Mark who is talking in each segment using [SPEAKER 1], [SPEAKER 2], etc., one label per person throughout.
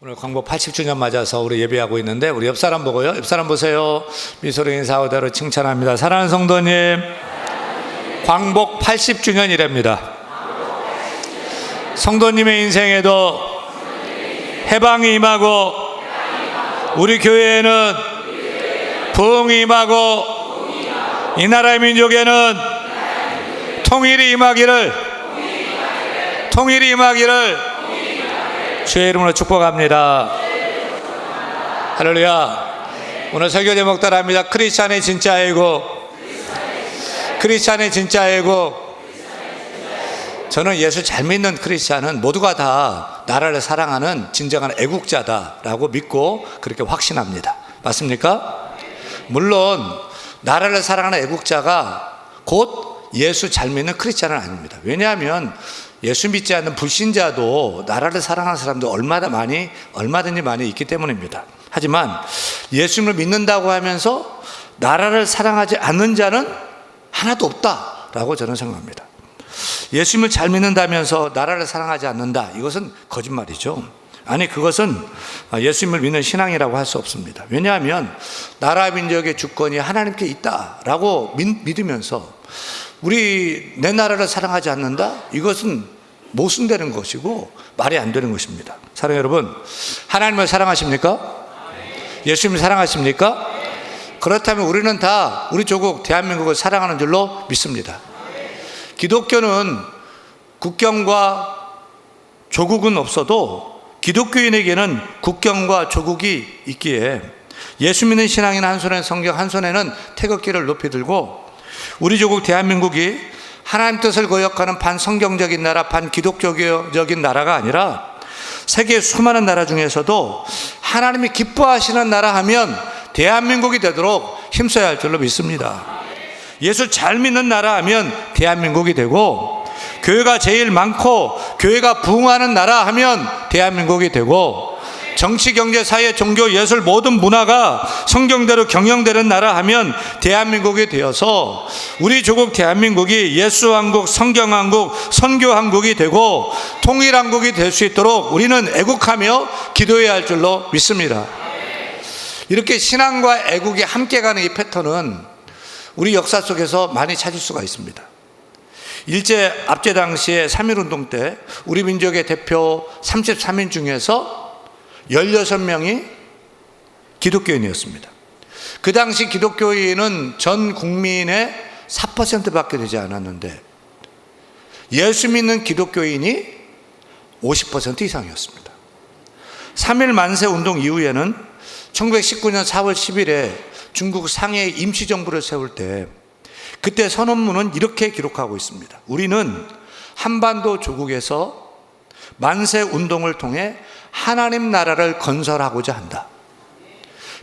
[SPEAKER 1] 오늘 광복 80주년 맞아서 우리 예배하고 있는데 우리 옆 사람 보고요. 옆 사람 보세요. 미소로 인사하고 칭찬합니다. 사랑하는 성도님, 광복 80주년이랍니다. 성도님의 인생에도 해방이 임하고 우리 교회에는 부흥이 임하고 이 나라의 민족에는 통일이 임하기를 주의 이름으로 축복합니다. 할렐루야. 오늘 설교 제목 따라합니다. 크리스찬의 진짜 애국. 크리스찬의 진짜 애국. 저는 예수 잘 믿는 크리스찬은 모두가 다 나라를 사랑하는 진정한 애국자다라고 믿고 그렇게 확신합니다. 맞습니까? 물론 나라를 사랑하는 애국자가 곧 예수 잘 믿는 크리스찬은 아닙니다. 왜냐하면 예수 믿지 않는 불신자도 나라를 사랑하는 사람도 얼마든지 많이 있기 때문입니다. 하지만 예수님을 믿는다고 하면서 나라를 사랑하지 않는 자는 하나도 없다라고 저는 생각합니다. 예수님을 잘 믿는다면서 나라를 사랑하지 않는다, 이것은 거짓말이죠. 아니, 그것은 예수님을 믿는 신앙이라고 할 수 없습니다. 왜냐하면 나라 민족의 주권이 하나님께 있다라고 믿으면서 내 나라를 사랑하지 않는다? 이것은 모순되는 것이고 말이 안 되는 것입니다. 사랑하는 여러분, 하나님을 사랑하십니까? 예수님을 사랑하십니까? 그렇다면 우리는 다 우리 조국 대한민국을 사랑하는 줄로 믿습니다. 기독교는 국경과 조국은 없어도 기독교인에게는 국경과 조국이 있기에 예수 믿는 신앙인 한 손에는 성경, 한 손에는 태극기를 높이 들고 우리 조국 대한민국이 하나님 뜻을 거역하는 반성경적인 나라, 반기독교적인 나라가 아니라 세계 수많은 나라 중에서도 하나님이 기뻐하시는 나라 하면 대한민국이 되도록 힘써야 할 줄로 믿습니다. 예수 잘 믿는 나라 하면 대한민국이 되고, 교회가 제일 많고 교회가 부흥하는 나라 하면 대한민국이 되고, 정치, 경제, 사회, 종교, 예술 모든 문화가 성경대로 경영되는 나라 하면 대한민국이 되어서 우리 조국 대한민국이 예수왕국, 성경왕국, 선교왕국이 되고 통일왕국이 될 수 있도록 우리는 애국하며 기도해야 할 줄로 믿습니다. 이렇게 신앙과 애국이 함께 가는 이 패턴은 우리 역사 속에서 많이 찾을 수가 있습니다. 일제 압제 당시에 3.1운동 때 우리 민족의 대표 33인 중에서 16명이 기독교인이었습니다. 그 당시 기독교인은 전 국민의 4%밖에 되지 않았는데 예수 믿는 기독교인이 50% 이상이었습니다. 3.1 만세 운동 이후에는 1919년 4월 10일에 중국 상해에 임시정부를 세울 때 그때 선언문은 이렇게 기록하고 있습니다. 우리는 한반도 조국에서 만세 운동을 통해 하나님 나라를 건설하고자 한다.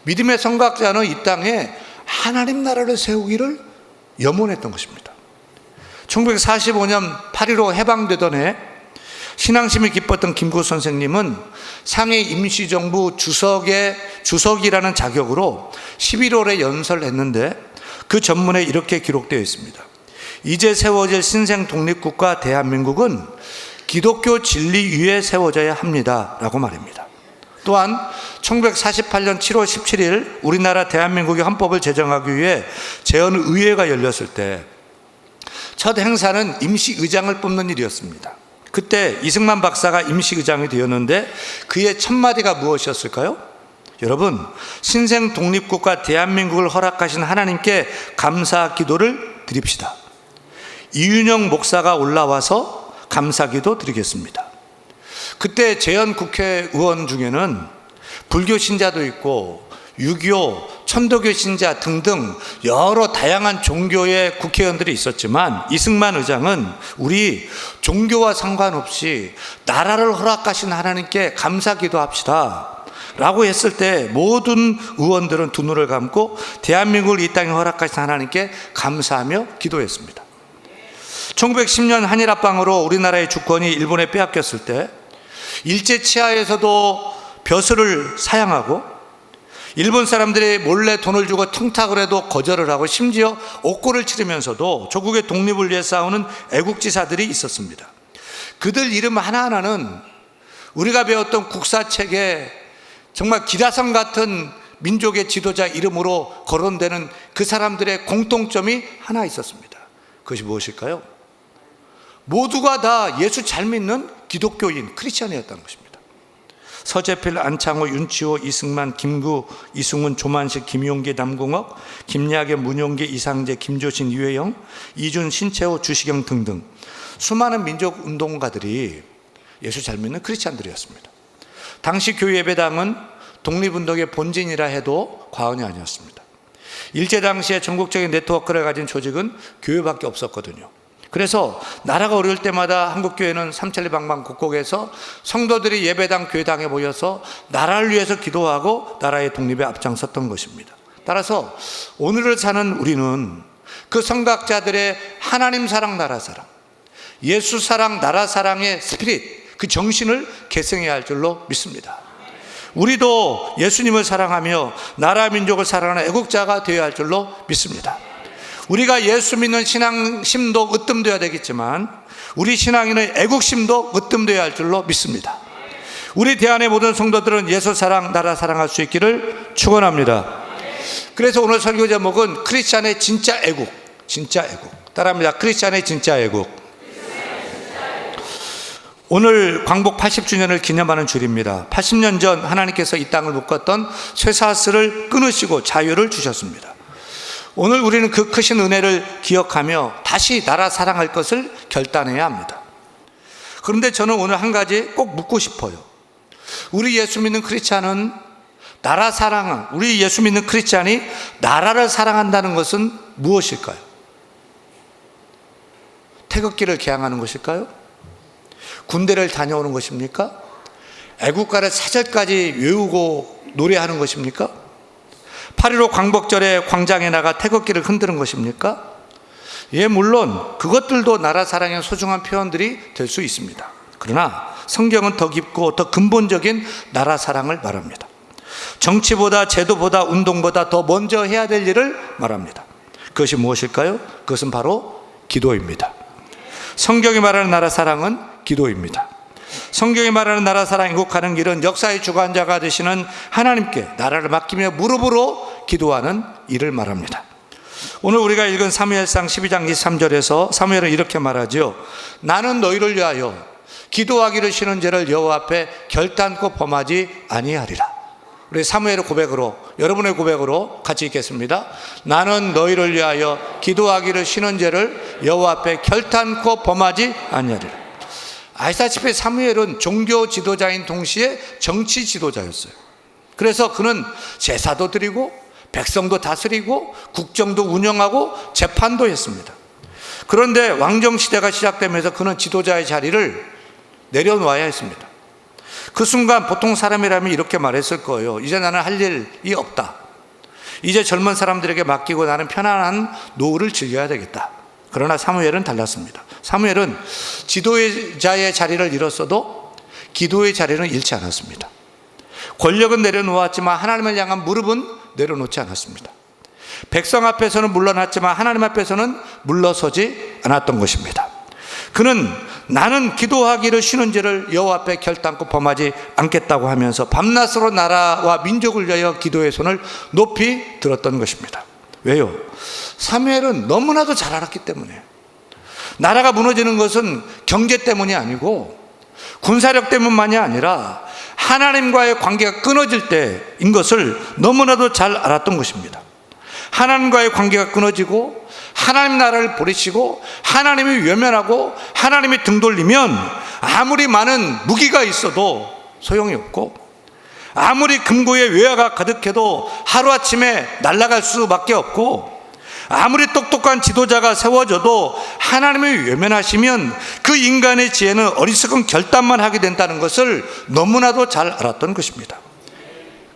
[SPEAKER 1] 믿음의 선각자는 이 땅에 하나님 나라를 세우기를 염원했던 것입니다. 1945년 8.15 해방되던 해 신앙심이 깊었던 김구 선생님은 상해 임시정부 주석이라는 자격으로 11월에 연설을 했는데 그 전문에 이렇게 기록되어 있습니다. 이제 세워질 신생 독립국가 대한민국은 기독교 진리 위에 세워져야 합니다 라고 말입니다. 또한 1948년 7월 17일 우리나라 대한민국의 헌법을 제정하기 위해 제헌의회가 열렸을 때 첫 행사는 임시의장을 뽑는 일이었습니다. 그때 이승만 박사가 임시의장이 되었는데 그의 첫 마디가 무엇이었을까요? 여러분, 신생 독립국가 대한민국을 허락하신 하나님께 감사 기도를 드립시다. 이윤영 목사가 올라와서 감사기도 드리겠습니다. 그때 재헌 국회의원 중에는 불교 신자도 있고 유교, 천도교 신자 등등 여러 다양한 종교의 국회의원들이 있었지만 이승만 의장은 우리 종교와 상관없이 나라를 허락하신 하나님께 감사기도합시다 라고 했을 때 모든 의원들은 두 눈을 감고 대한민국을 이 땅에 허락하신 하나님께 감사하며 기도했습니다. 1910년 한일합방으로 우리나라의 주권이 일본에 빼앗겼을 때 일제 치하에서도 벼슬을 사양하고 일본 사람들이 몰래 돈을 주고 통탁을 해도 거절을 하고 심지어 옥고를 치르면서도 조국의 독립을 위해 싸우는 애국지사들이 있었습니다. 그들 이름 하나하나는 우리가 배웠던 국사책에 정말 기라성 같은 민족의 지도자 이름으로 거론되는 그 사람들의 공통점이 하나 있었습니다. 그것이 무엇일까요? 모두가 다 예수 잘 믿는 기독교인, 크리스찬이었다는 것입니다. 서재필, 안창호, 윤치호, 이승만, 김구, 이승훈, 조만식, 김용기, 남궁옥, 김야계, 문용기, 이상재, 김조신, 유해영, 이준, 신채호, 주시경 등등 수많은 민족 운동가들이 예수 잘 믿는 크리스찬들이었습니다. 당시 교회 예배당은 독립운동의 본진이라 해도 과언이 아니었습니다. 일제 당시에 전국적인 네트워크를 가진 조직은 교회밖에 없었거든요. 그래서 나라가 어려울 때마다 한국교회는 삼천리 방방곡곡에서 성도들이 예배당, 교회당에 모여서 나라를 위해서 기도하고 나라의 독립에 앞장섰던 것입니다. 따라서 오늘을 사는 우리는 그 성각자들의 하나님 사랑, 나라 사랑, 예수 사랑, 나라 사랑의 스피릿, 그 정신을 계승해야 할 줄로 믿습니다. 우리도 예수님을 사랑하며 나라 민족을 사랑하는 애국자가 되어야 할 줄로 믿습니다. 우리가 예수 믿는 신앙심도 으뜸되어야 되겠지만 우리 신앙인의 애국심도 으뜸되어야 할 줄로 믿습니다. 우리 대한의 모든 성도들은 예수 사랑, 나라 사랑할 수 있기를 축원합니다. 그래서 오늘 설교 제목은 크리스찬의 진짜 애국, 진짜 애국. 따라합니다. 크리스찬의 진짜 애국. 오늘 광복 80주년을 기념하는 주일입니다. 80년 전 하나님께서 이 땅을 묶었던 쇠사슬을 끊으시고 자유를 주셨습니다. 오늘 우리는 그 크신 은혜를 기억하며 다시 나라 사랑할 것을 결단해야 합니다. 그런데 저는 오늘 한 가지 꼭 묻고 싶어요. 우리 예수 믿는 크리스찬은 나라 사랑은, 우리 예수 믿는 크리스찬이 나라를 사랑한다는 것은 무엇일까요? 태극기를 개항하는 것일까요? 군대를 다녀오는 것입니까? 애국가를 사절까지 외우고 노래하는 것입니까? 8.15 광복절에 광장에 나가 태극기를 흔드는 것입니까? 예, 물론 그것들도 나라 사랑의 소중한 표현들이 될 수 있습니다. 그러나 성경은 더 깊고 더 근본적인 나라 사랑을 말합니다. 정치보다, 제도보다, 운동보다 더 먼저 해야 될 일을 말합니다. 그것이 무엇일까요? 그것은 바로 기도입니다. 성경이 말하는 나라 사랑은 기도입니다. 성경이 말하는 나라 사랑, 애국하는 길은 역사의 주관자가 되시는 하나님께 나라를 맡기며 무릎으로 기도하는 일을 말합니다. 오늘 우리가 읽은 사무엘상 12장 23절에서 사무엘은 이렇게 말하죠. 나는 너희를 위하여 기도하기를 싫은 죄를 여호와 앞에 결단코 범하지 아니하리라. 우리 사무엘의 고백으로, 여러분의 고백으로 같이 읽겠습니다. 나는 너희를 위하여 기도하기를 싫은 죄를 여호와 앞에 결단코 범하지 아니하리라. 아시다시피 사무엘은 종교 지도자인 동시에 정치 지도자였어요. 그래서 그는 제사도 드리고 백성도 다스리고 국정도 운영하고 재판도 했습니다. 그런데 왕정시대가 시작되면서 그는 지도자의 자리를 내려놓아야 했습니다. 그 순간 보통 사람이라면 이렇게 말했을 거예요. 이제 나는 할 일이 없다. 이제 젊은 사람들에게 맡기고 나는 편안한 노후를 즐겨야 되겠다. 그러나 사무엘은 달랐습니다. 사무엘은 지도자의 자리를 잃었어도 기도의 자리는 잃지 않았습니다. 권력은 내려놓았지만 하나님을 향한 무릎은 내려놓지 않았습니다. 백성 앞에서는 물러났지만 하나님 앞에서는 물러서지 않았던 것입니다. 그는 나는 기도하기를 싫은 죄를 여호와 앞에 결단코 범하지 않겠다고 하면서 밤낮으로 나라와 민족을 위하여 기도의 손을 높이 들었던 것입니다. 왜요? 사무엘은 너무나도 잘 알았기 때문에. 나라가 무너지는 것은 경제 때문이 아니고 군사력 때문만이 아니라 하나님과의 관계가 끊어질 때인 것을 너무나도 잘 알았던 것입니다. 하나님과의 관계가 끊어지고 하나님 나라를 버리시고 하나님이 외면하고 하나님이 등 돌리면 아무리 많은 무기가 있어도 소용이 없고 아무리 금고에 외화가 가득해도 하루아침에 날아갈 수밖에 없고 아무리 똑똑한 지도자가 세워져도 하나님이 외면하시면 그 인간의 지혜는 어리석은 결단만 하게 된다는 것을 너무나도 잘 알았던 것입니다.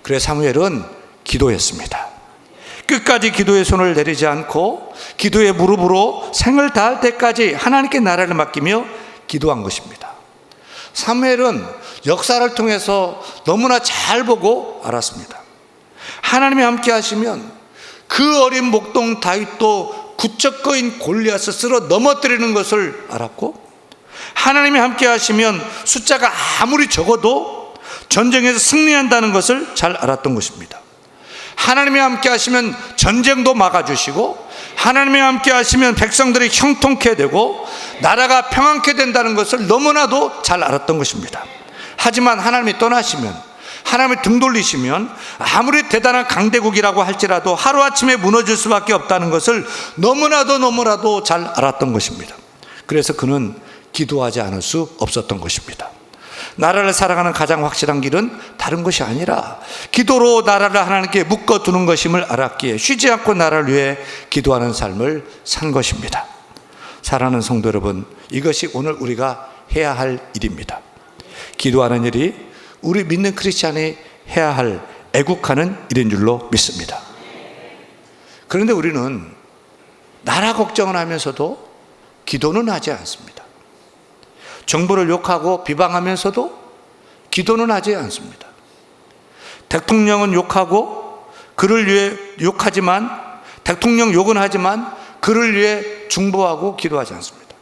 [SPEAKER 1] 그래서 사무엘은 기도했습니다. 끝까지 기도의 손을 내리지 않고 기도의 무릎으로 생을 다할 때까지 하나님께 나라를 맡기며 기도한 것입니다. 사무엘은 역사를 통해서 너무나 잘 보고 알았습니다. 하나님이 함께 하시면 그 어린 목동 다윗도 구척거인 골리앗을 쓸어 넘어뜨리는 것을 알았고 하나님이 함께 하시면 숫자가 아무리 적어도 전쟁에서 승리한다는 것을 잘 알았던 것입니다. 하나님이 함께 하시면 전쟁도 막아주시고, 하나님이 함께 하시면 백성들이 형통케 되고 나라가 평안케 된다는 것을 너무나도 잘 알았던 것입니다. 하지만 하나님이 떠나시면, 하나님이 등 돌리시면 아무리 대단한 강대국이라고 할지라도 하루아침에 무너질 수밖에 없다는 것을 너무나도 잘 알았던 것입니다. 그래서 그는 기도하지 않을 수 없었던 것입니다. 나라를 살아가는 가장 확실한 길은 다른 것이 아니라 기도로 나라를 하나님께 묶어두는 것임을 알았기에 쉬지 않고 나라를 위해 기도하는 삶을 산 것입니다. 사랑하는 성도 여러분, 이것이 오늘 우리가 해야 할 일입니다. 기도하는 일이 우리 믿는 크리스찬이 해야 할 애국하는 일인 줄로 믿습니다. 그런데 우리는 나라 걱정을 하면서도 기도는 하지 않습니다. 정부를 욕하고 비방하면서도 기도는 하지 않습니다. 대통령은 욕하고 그를 위해 욕하지만, 대통령 욕은 하지만 그를 위해 중보하고 기도하지 않습니다.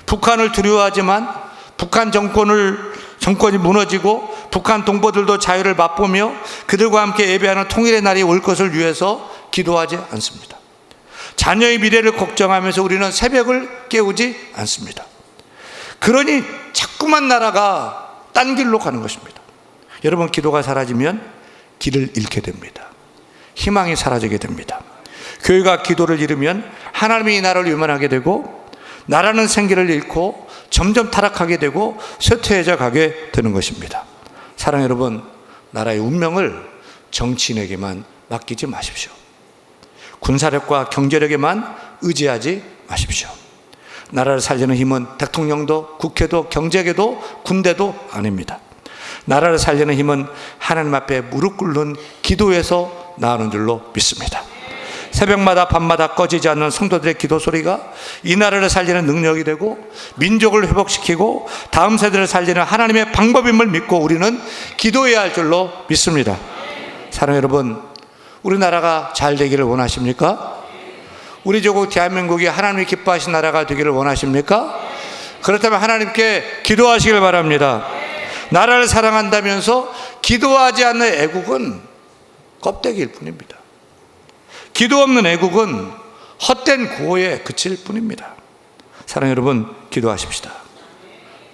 [SPEAKER 1] 북한을 두려워하지만 북한 정권이 무너지고 북한 동포들도 자유를 맛보며 그들과 함께 예배하는 통일의 날이 올 것을 위해서 기도하지 않습니다. 자녀의 미래를 걱정하면서 우리는 새벽을 깨우지 않습니다. 그러니 자꾸만 나라가 딴 길로 가는 것입니다. 여러분, 기도가 사라지면 길을 잃게 됩니다. 희망이 사라지게 됩니다. 교회가 기도를 잃으면 하나님이 이 나라를 유만하게 되고 나라는 생기를 잃고 점점 타락하게 되고 쇠퇴해져 가게 되는 것입니다. 사랑하는 여러분, 나라의 운명을 정치인에게만 맡기지 마십시오. 군사력과 경제력에만 의지하지 마십시오. 나라를 살리는 힘은 대통령도 국회도 경제계도 군대도 아닙니다. 나라를 살리는 힘은 하나님 앞에 무릎 꿇는 기도에서 나오는 줄로 믿습니다. 새벽마다 밤마다 꺼지지 않는 성도들의 기도 소리가 이 나라를 살리는 능력이 되고 민족을 회복시키고 다음 세대를 살리는 하나님의 방법임을 믿고 우리는 기도해야 할 줄로 믿습니다. 사랑하는 여러분, 우리나라가 잘 되기를 원하십니까? 우리 조국 대한민국이 하나님이 기뻐하신 나라가 되기를 원하십니까? 그렇다면 하나님께 기도하시길 바랍니다. 나라를 사랑한다면서 기도하지 않는 애국은 껍데기일 뿐입니다. 기도 없는 애국은 헛된 구호에 그칠 뿐입니다. 사랑하는 여러분, 기도하십시다.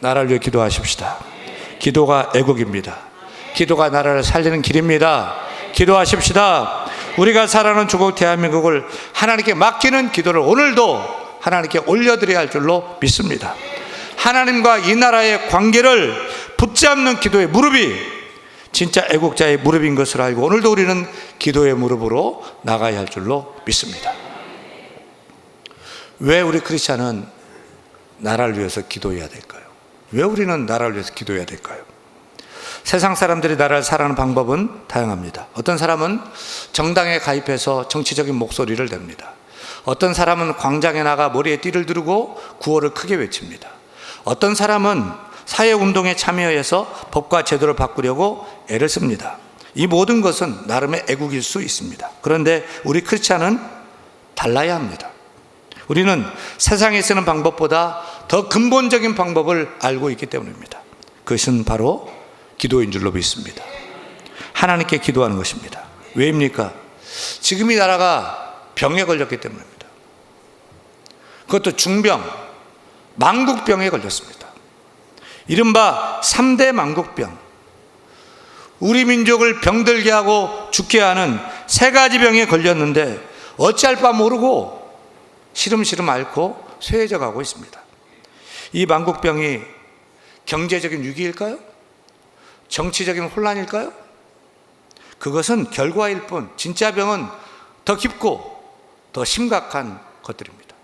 [SPEAKER 1] 나라를 위해 기도하십시다. 기도가 애국입니다. 기도가 나라를 살리는 길입니다. 기도하십시다. 우리가 살아가는 조국 대한민국을 하나님께 맡기는 기도를 오늘도 하나님께 올려드려야 할 줄로 믿습니다. 하나님과 이 나라의 관계를 붙잡는 기도의 무릎이 진짜 애국자의 무릎인 것을 알고 오늘도 우리는 기도의 무릎으로 나가야 할 줄로 믿습니다. 왜 우리 크리스찬은 나라를 위해서 기도해야 될까요? 왜 우리는 나라를 위해서 기도해야 될까요? 세상 사람들이 나라를 살아가는 방법은 다양합니다. 어떤 사람은 정당에 가입해서 정치적인 목소리를 냅니다. 어떤 사람은 광장에 나가 머리에 띠를 두르고 구호를 크게 외칩니다. 어떤 사람은 사회운동에 참여해서 법과 제도를 바꾸려고 애를 씁니다. 이 모든 것은 나름의 애국일 수 있습니다. 그런데 우리 크리스찬은 달라야 합니다. 우리는 세상에 쓰는 방법보다 더 근본적인 방법을 알고 있기 때문입니다. 그것은 바로 기도인 줄로 믿습니다. 하나님께 기도하는 것입니다. 왜입니까? 지금 이 나라가 병에 걸렸기 때문입니다. 그것도 중병, 망국병에 걸렸습니다. 이른바 3대 망국병, 우리 민족을 병들게 하고 죽게 하는 3가지 병에 걸렸는데 어찌할 바 모르고 시름시름 앓고 쇠해져 가고 있습니다. 이 망국병이 경제적인 위기일까요? 정치적인 혼란일까요? 그것은 결과일 뿐, 진짜 병은 더 깊고 더 심각한 것들입니다.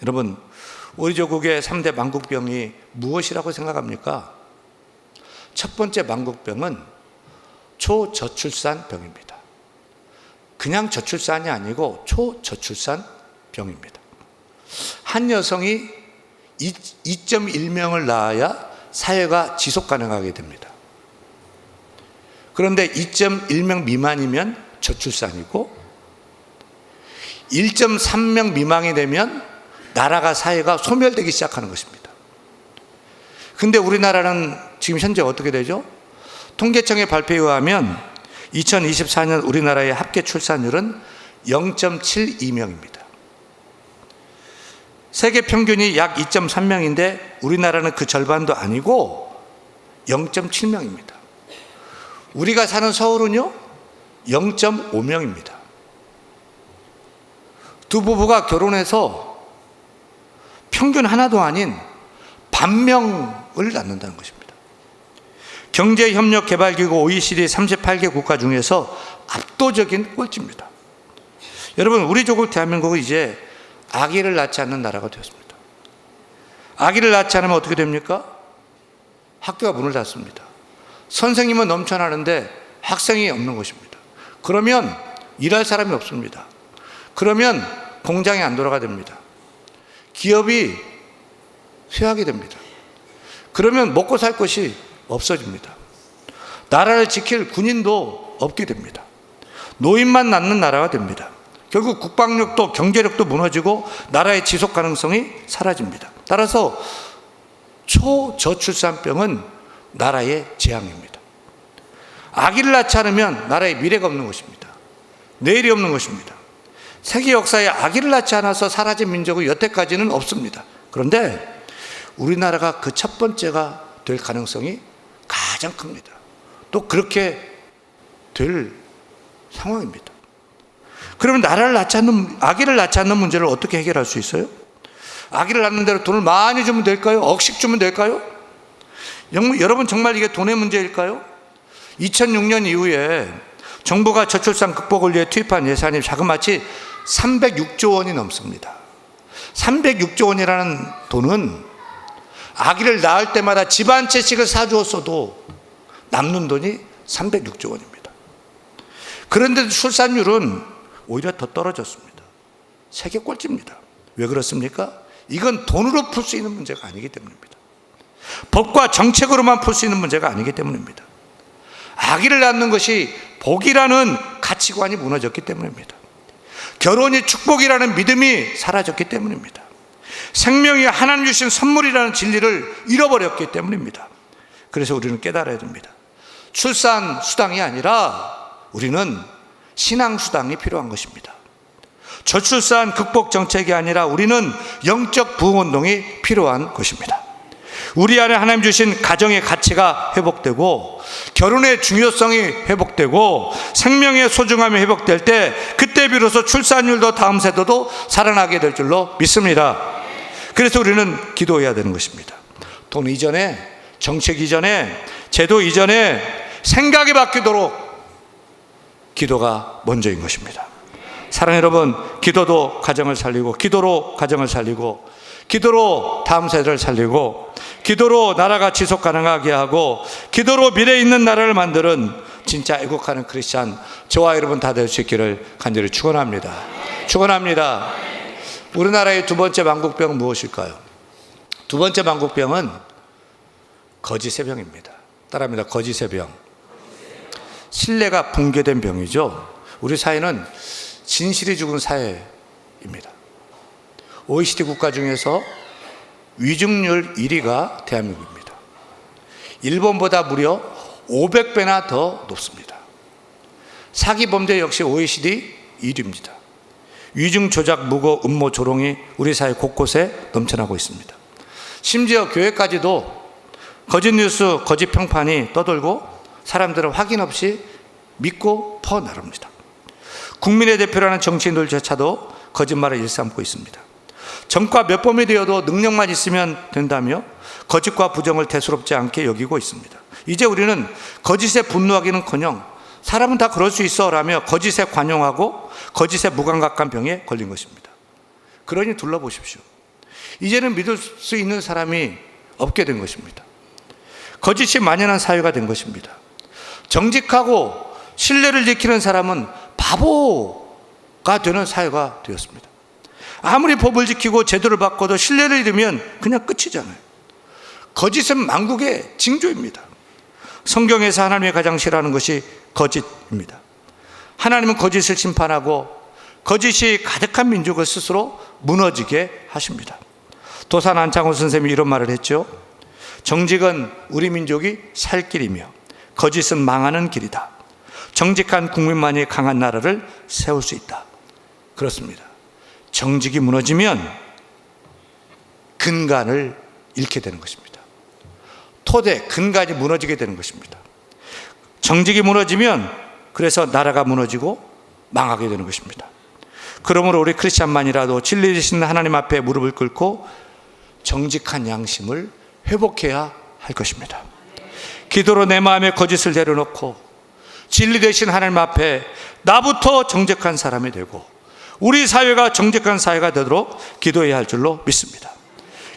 [SPEAKER 1] 여러분, 우리 조국의 3대 망국병이 무엇이라고 생각합니까? 첫 번째 망국병은 초저출산병입니다. 그냥 저출산이 아니고 초저출산병입니다. 한 여성이 2.1명을 낳아야 사회가 지속 가능하게 됩니다. 그런데 2.1명 미만이면 저출산이고 1.3명 미만이 되면 나라가 사회가 소멸되기 시작하는 것입니다. 근데 우리나라는 지금 현재 어떻게 되죠? 통계청의 발표에 의하면 2024년 우리나라의 합계 출산율은 0.72명입니다. 세계 평균이 약 2.3명인데 우리나라는 그 절반도 아니고 0.7명입니다. 우리가 사는 서울은요 0.5명입니다. 두 부부가 결혼해서 평균 하나도 아닌 반명을 낳는다는 것입니다. 경제협력개발기구 OECD 38개 국가 중에서 압도적인 꼴찌입니다. 여러분, 우리 조국 대한민국은 이제 아기를 낳지 않는 나라가 되었습니다. 아기를 낳지 않으면 어떻게 됩니까? 학교가 문을 닫습니다. 선생님은 넘쳐나는데 학생이 없는 것입니다. 그러면 일할 사람이 없습니다. 그러면 공장이 안 돌아가 됩니다. 기업이 쇠하게 됩니다. 그러면 먹고 살 것이 없어집니다. 나라를 지킬 군인도 없게 됩니다. 노인만 낳는 나라가 됩니다. 결국 국방력도 경제력도 무너지고 나라의 지속 가능성이 사라집니다. 따라서 초저출산병은 나라의 재앙입니다. 아기를 낳지 않으면 나라의 미래가 없는 것입니다. 내일이 없는 것입니다. 세계 역사에 아기를 낳지 않아서 사라진 민족은 여태까지는 없습니다. 그런데 우리나라가 그 첫 번째가 될 가능성이 가장 큽니다. 또 그렇게 될 상황입니다. 그러면 아기를 낳지 않는 문제를 어떻게 해결할 수 있어요? 아기를 낳는 대로 돈을 많이 주면 될까요? 억씩 주면 될까요? 여러분, 정말 이게 돈의 문제일까요? 2006년 이후에 정부가 저출산 극복을 위해 투입한 예산이 자그마치 306조 원이 넘습니다. 306조 원이라는 돈은 아기를 낳을 때마다 집 한 채씩을 사주었어도 남는 돈이 306조 원입니다. 그런데도 출산율은 오히려 더 떨어졌습니다. 세계 꼴찌입니다. 왜 그렇습니까? 이건 돈으로 풀 수 있는 문제가 아니기 때문입니다. 법과 정책으로만 풀 수 있는 문제가 아니기 때문입니다. 아기를 낳는 것이 복이라는 가치관이 무너졌기 때문입니다. 결혼이 축복이라는 믿음이 사라졌기 때문입니다. 생명이 하나님 주신 선물이라는 진리를 잃어버렸기 때문입니다. 그래서 우리는 깨달아야 됩니다. 출산 수당이 아니라 우리는 신앙 수당이 필요한 것입니다. 저출산 극복 정책이 아니라 우리는 영적 부흥 운동이 필요한 것입니다. 우리 안에 하나님 주신 가정의 가치가 회복되고 결혼의 중요성이 회복되고 생명의 소중함이 회복될 때 그때 비로소 출산율도 다음 세대도 살아나게 될 줄로 믿습니다. 그래서 우리는 기도해야 되는 것입니다. 돈 이전에, 정책 이전에, 제도 이전에 생각이 바뀌도록 기도가 먼저인 것입니다. 사랑하는 여러분, 기도도 가정을 살리고, 기도로 가정을 살리고, 기도로 다음 세대를 살리고, 기도로 나라가 지속 가능하게 하고, 기도로 미래 있는 나라를 만드는 진짜 애국하는 크리스찬 저와 여러분 다 될 수 있기를 간절히 축원합니다. 축원합니다. 우리나라의 두 번째 만국병은 무엇일까요? 두 번째 만국병은 거짓의 병입니다. 따라합니다. 거짓의 병. 신뢰가 붕괴된 병이죠. 우리 사회는 진실이 죽은 사회입니다. OECD 국가 중에서 위중률 1위가 대한민국입니다. 일본보다 무려 500배나 더 높습니다. 사기 범죄 역시 OECD 1위입니다. 위중 조작, 무고, 음모, 조롱이 우리 사회 곳곳에 넘쳐나고 있습니다. 심지어 교회까지도 거짓 뉴스, 거짓 평판이 떠돌고 사람들은 확인 없이 믿고 퍼나릅니다. 국민의 대표라는 정치인들조차도 거짓말을 일삼고 있습니다. 전과 몇 범이 되어도 능력만 있으면 된다며 거짓과 부정을 대수롭지 않게 여기고 있습니다. 이제 우리는 거짓에 분노하기는커녕 사람은 다 그럴 수 있어 라며 거짓에 관용하고 거짓에 무감각한 병에 걸린 것입니다. 그러니 둘러보십시오. 이제는 믿을 수 있는 사람이 없게 된 것입니다. 거짓이 만연한 사회가 된 것입니다. 정직하고 신뢰를 지키는 사람은 바보가 되는 사회가 되었습니다. 아무리 법을 지키고 제도를 바꿔도 신뢰를 잃으면 그냥 끝이잖아요. 거짓은 만국의 징조입니다. 성경에서 하나님의 가장 싫어하는 것이 거짓입니다. 하나님은 거짓을 심판하고 거짓이 가득한 민족을 스스로 무너지게 하십니다. 도산 안창호 선생님이 이런 말을 했죠. 정직은 우리 민족이 살 길이며 거짓은 망하는 길이다. 정직한 국민만이 강한 나라를 세울 수 있다. 그렇습니다. 정직이 무너지면 근간을 잃게 되는 것입니다. 토대, 근간이 무너지게 되는 것입니다. 정직이 무너지면 그래서 나라가 무너지고 망하게 되는 것입니다. 그러므로 우리 크리스찬만이라도 진리 되신 하나님 앞에 무릎을 꿇고 정직한 양심을 회복해야 할 것입니다. 기도로 내 마음의 거짓을 내려놓고 진리 되신 하나님 앞에 나부터 정직한 사람이 되고 우리 사회가 정직한 사회가 되도록 기도해야 할 줄로 믿습니다.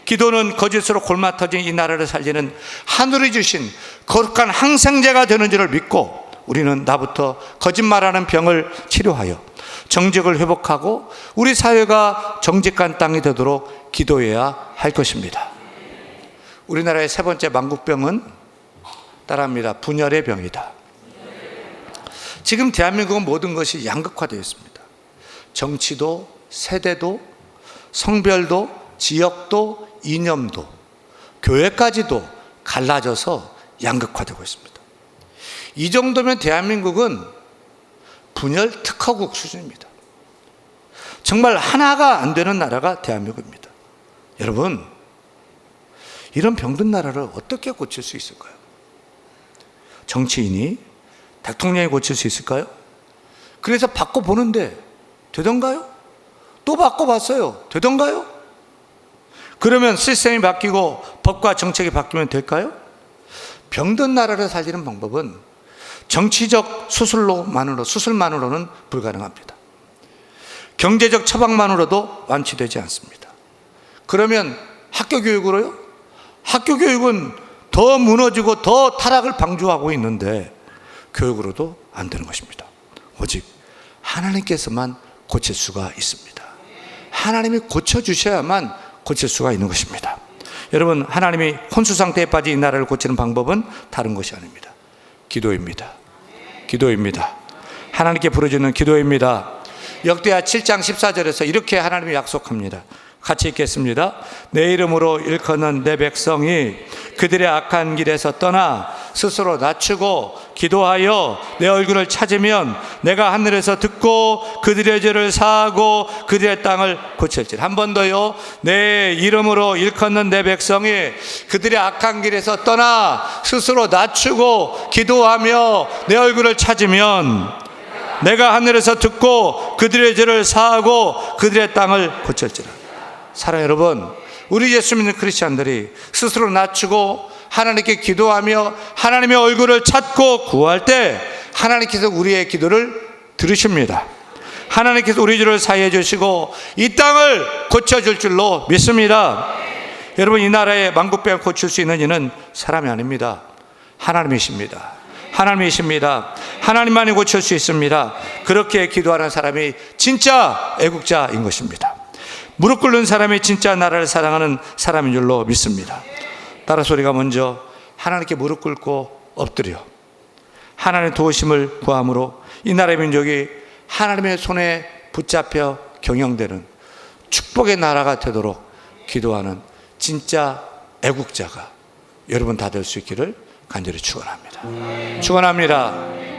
[SPEAKER 1] 기도는 거짓으로 골마 터진 이 나라를 살리는 하늘이 주신 거룩한 항생제가 되는 줄을 믿고 우리는 나부터 거짓말하는 병을 치료하여 정직을 회복하고 우리 사회가 정직한 땅이 되도록 기도해야 할 것입니다. 우리나라의 세 번째 만국병은 따라합니다. 분열의 병이다. 지금 대한민국은 모든 것이 양극화되어 있습니다. 정치도, 세대도, 성별도, 지역도, 이념도, 교회까지도 갈라져서 양극화되고 있습니다. 이 정도면 대한민국은 분열 특허국 수준입니다. 정말 하나가 안 되는 나라가 대한민국입니다. 여러분, 이런 병든 나라를 어떻게 고칠 수 있을까요? 정치인이, 대통령이 고칠 수 있을까요? 그래서 바꿔보는데 되던가요? 또 바꿔봤어요. 되던가요? 그러면 시스템이 바뀌고 법과 정책이 바뀌면 될까요? 병든 나라를 살리는 방법은 정치적 수술만으로는 불가능합니다. 경제적 처방만으로도 완치되지 않습니다. 그러면 학교 교육으로요? 학교 교육은 더 무너지고 더 타락을 방조하고 있는데 교육으로도 안 되는 것입니다. 오직 하나님께서만 고칠 수가 있습니다. 하나님이 고쳐주셔야만 고칠 수가 있는 것입니다. 여러분, 하나님이 혼수 상태에 빠진 이 나라를 고치는 방법은 다른 것이 아닙니다. 기도입니다. 기도입니다. 하나님께 부르짖는 기도입니다. 역대하 7장 14절에서 이렇게 하나님이 약속합니다. 같이 읽겠습니다. 내 이름으로 일컫는 내 백성이 그들의 악한 길에서 떠나 스스로 낮추고 기도하여 내 얼굴을 찾으면 내가 하늘에서 듣고 그들의 죄를 사하고 그들의 땅을 고칠지라. 한 번 더요. 내 이름으로 일컫는 내 백성이 그들의 악한 길에서 떠나 스스로 낮추고 기도하며 내 얼굴을 찾으면 내가 하늘에서 듣고 그들의 죄를 사하고 그들의 땅을 고칠지라. 사랑하는 여러분, 우리 예수 믿는 크리스찬들이 스스로 낮추고 하나님께 기도하며 하나님의 얼굴을 찾고 구할 때 하나님께서 우리의 기도를 들으십니다. 하나님께서 우리 죄를 사해 주시고 이 땅을 고쳐줄 줄로 믿습니다. 여러분, 이 나라의 만국병을 고칠 수 있는 이는 사람이 아닙니다. 하나님이십니다. 하나님이십니다. 하나님만이 고칠 수 있습니다. 그렇게 기도하는 사람이 진짜 애국자인 것입니다. 무릎 꿇는 사람이 진짜 나라를 사랑하는 사람인 줄로 믿습니다. 따라서 우리가 먼저 하나님께 무릎 꿇고 엎드려 하나님의 도우심을 구함으로 이 나라의 민족이 하나님의 손에 붙잡혀 경영되는 축복의 나라가 되도록 기도하는 진짜 애국자가 여러분 다 될 수 있기를 간절히 축원합니다. 축원합니다.